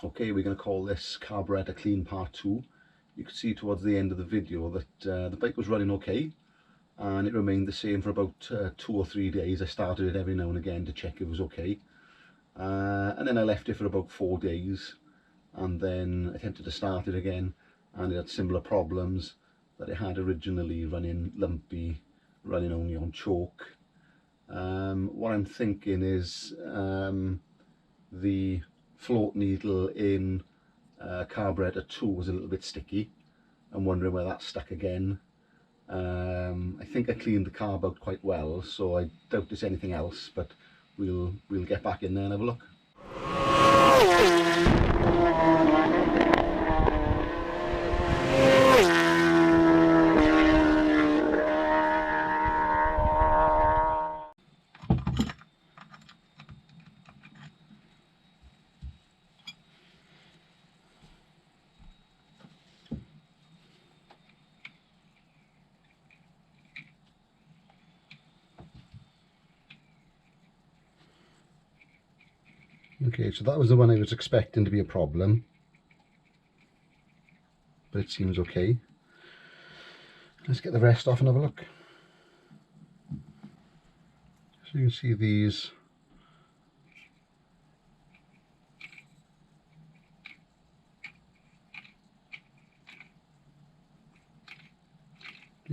Okay, we're going to call this carburetor clean part 2. You can see towards the end of the video that the bike was running okay, and it remained the same for about 2 or 3 days. I started it every now and again to check it was okay, and then I left it for about 4 days, and then attempted to start it again, and it had similar problems that it had originally, running lumpy, running only on choke. What I'm thinking is the float needle in carburetor 2 was a little bit sticky. I'm wondering where that's stuck again. I think I cleaned the carb out quite well, so I doubt it's anything else, but we'll get back in there and have a look. Okay, so that was the one I was expecting to be a problem, but it seems okay. Let's get the rest off and have a look. So you can see these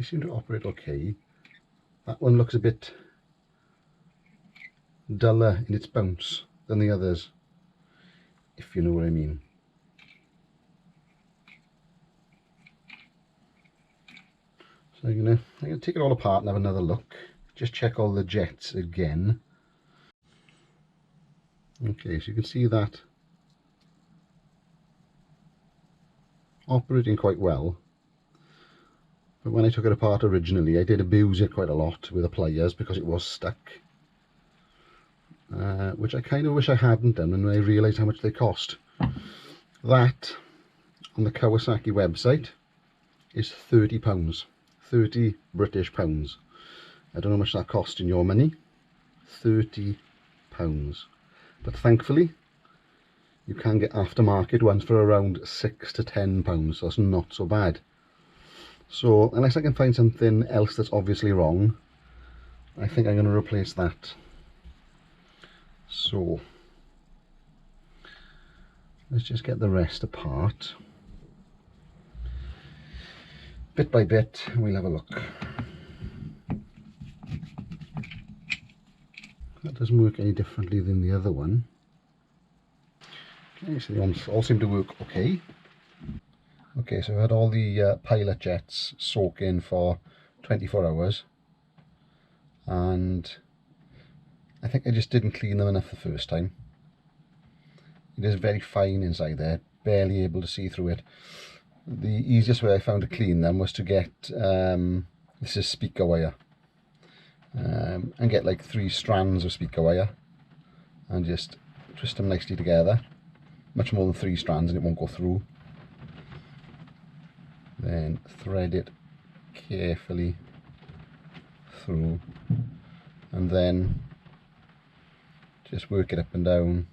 seem to operate okay. That one looks a bit duller in its bounce than the others, if you know what I mean. So I'm gonna take it all apart and have another look. Just check all the jets again. Okay, so you can see that operating quite well. But when I took it apart originally, I did abuse it quite a lot with the pliers because it was stuck. Which I kind of wish I hadn't done when I realised how much they cost. That, on the Kawasaki website, is £30. 30 British pounds. I don't know how much that cost in your money. £30. But thankfully, you can get aftermarket ones for around £6 to £10, so it's not so bad. So, unless I can find something else that's obviously wrong, I think I'm going to replace that. So, let's just get the rest apart. Bit by bit, we'll have a look. That doesn't work any differently than the other one. Okay, so they all seem to work okay. Okay, so I've had all the pilot jets soak in for 24 hours, and I think I just didn't clean them enough the first time. It is very fine inside there, barely able to see through it. The easiest way I found to clean them was to get, this is speaker wire, and get like 3 strands of speaker wire and just twist them nicely together. Much more than 3 strands and it won't go through. Then thread it carefully through, and then just work it up and down,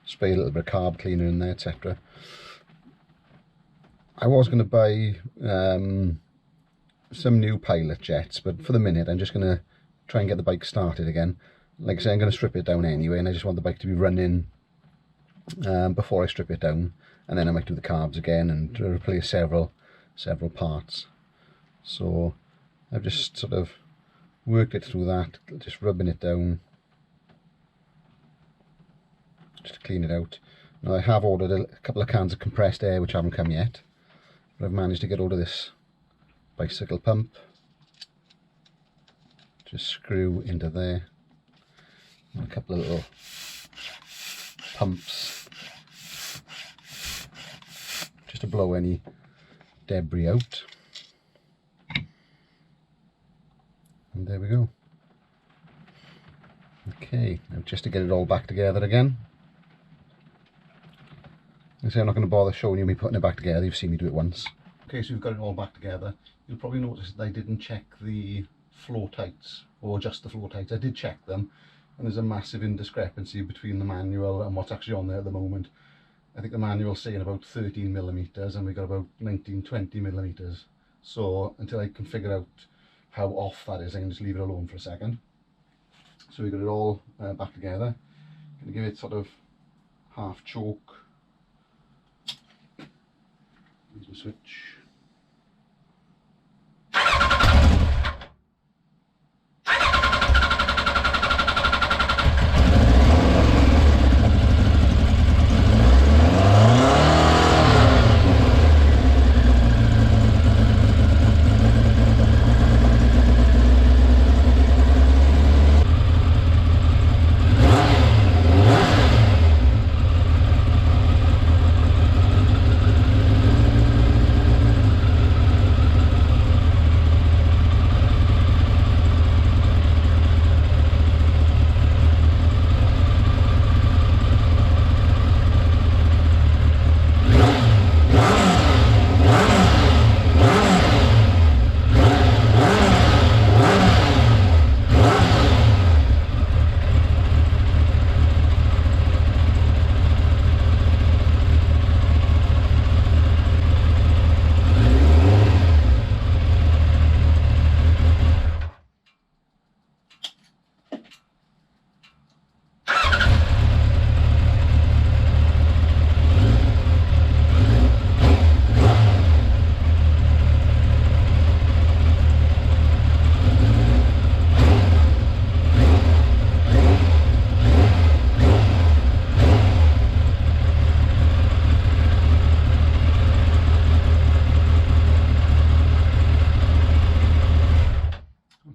spray a little bit of carb cleaner in there, etc. I was going to buy some new pilot jets, but for the minute I'm just going to try and get the bike started again. Like I say, I'm going to strip it down anyway, and I just want the bike to be running before I strip it down, and then I might do the carbs again and replace several parts. So I've just sort of worked it through that, just rubbing it down, just to clean it out. Now I have ordered a couple of cans of compressed air which haven't come yet, but I've managed to get hold of this bicycle pump. Just screw into there, and a couple of little pumps just to blow any debris out. And there we go. Okay, now just to get it all back together again. I say I'm not going to bother showing you me putting it back together, you've seen me do it once. Okay, so we've got it all back together. You'll probably notice that I didn't check the floor tights, or just the floor tights. I did check them, and there's a massive indiscrepancy between the manual and what's actually on there at the moment. I think the manual's saying about 13mm and we got about 19-20mm. So until I can figure out how off that is, I can just leave it alone for a second. So we got it all back together. Gonna give it sort of half choke. Use the switch.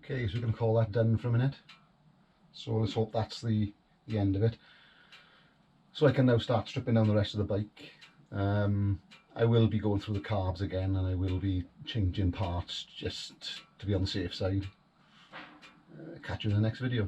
Okay, so we can call that done for a minute. So let's hope that's the end of it. So I can now start stripping down the rest of the bike. I will be going through the carbs again, and I will be changing parts just to be on the safe side. Catch you in the next video.